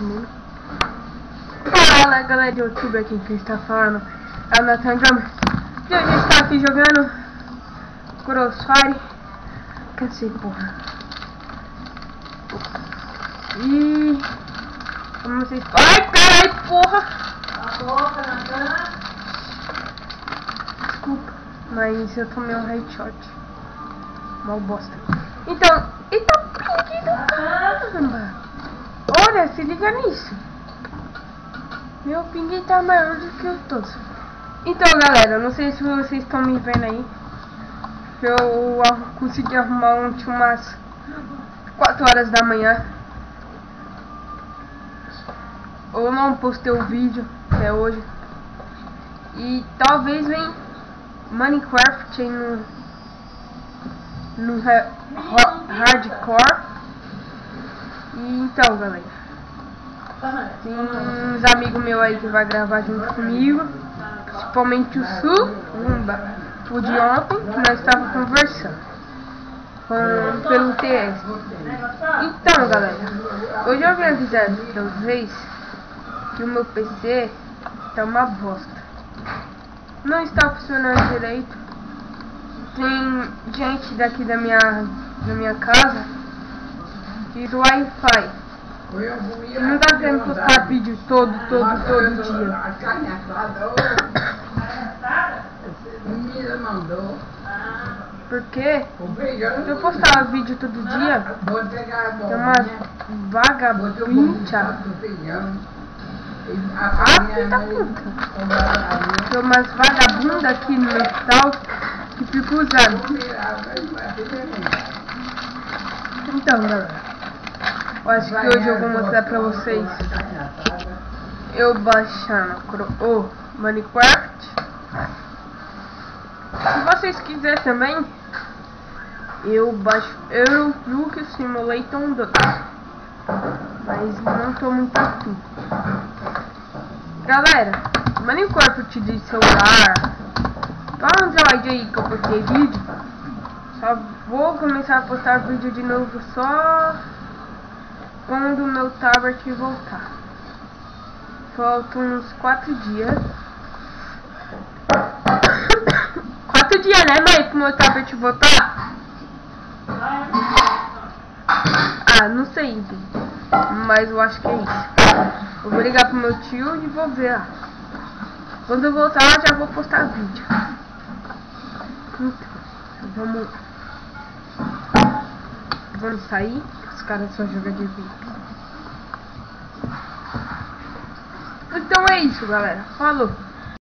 comigo. Fala galera do YouTube, aqui quem está falando é o Nathan Drummer. E a gente está aqui jogando Crossfire. Cansei, porra. E como vocês... Ai, carai, porra! Desculpa, mas eu tomei um headshot. Mal bosta. Então, eita ping do caramba! Olha, se liga nisso. Meu ping tá maior do que os todos. Então, galera, não sei se vocês estão me vendo aí. Eu consegui arrumar ontem umas 4 horas da manhã. Eu não postei o vídeo até hoje. E talvez venha Minecraft aí no hardcore. E então, galera, tem uns amigos meus aí que vai gravar junto comigo, principalmente o Su, o de ontem, que nós estávamos conversando pelo TS. Então, galera, hoje eu vim avisar pra vocês que o meu PC tá uma bosta. Não está funcionando direito. Tem gente daqui da minha casa que do Wi-Fi não tá querendo postar vídeo todo dia. Porque se eu postar vídeo todo dia, tem umas vagabundas. Filha da puta. Tem umas vagabundas aqui no meu tal que fica usando. Então, galera, eu acho que hoje eu vou mostrar pra vocês eu baixando o Minecraft. Se vocês quiserem também, eu baixo Eurotrack Simulator 2, mas não tô muito afim. Galera, Minecraft de celular, para Android aí que eu postei vídeo, só vou começar a postar vídeo de novo só quando o meu tablet voltar. Faltam uns 4 dias. 4 dias, né, mãe, pro meu tablet voltar? Ah, não sei, mas eu acho que é isso. Eu vou ligar pro meu tio e vou ver lá. Quando eu voltar, já vou postar vídeo. Então, vamos sair. Os caras só jogam de vídeo. Então é isso, galera. Falou.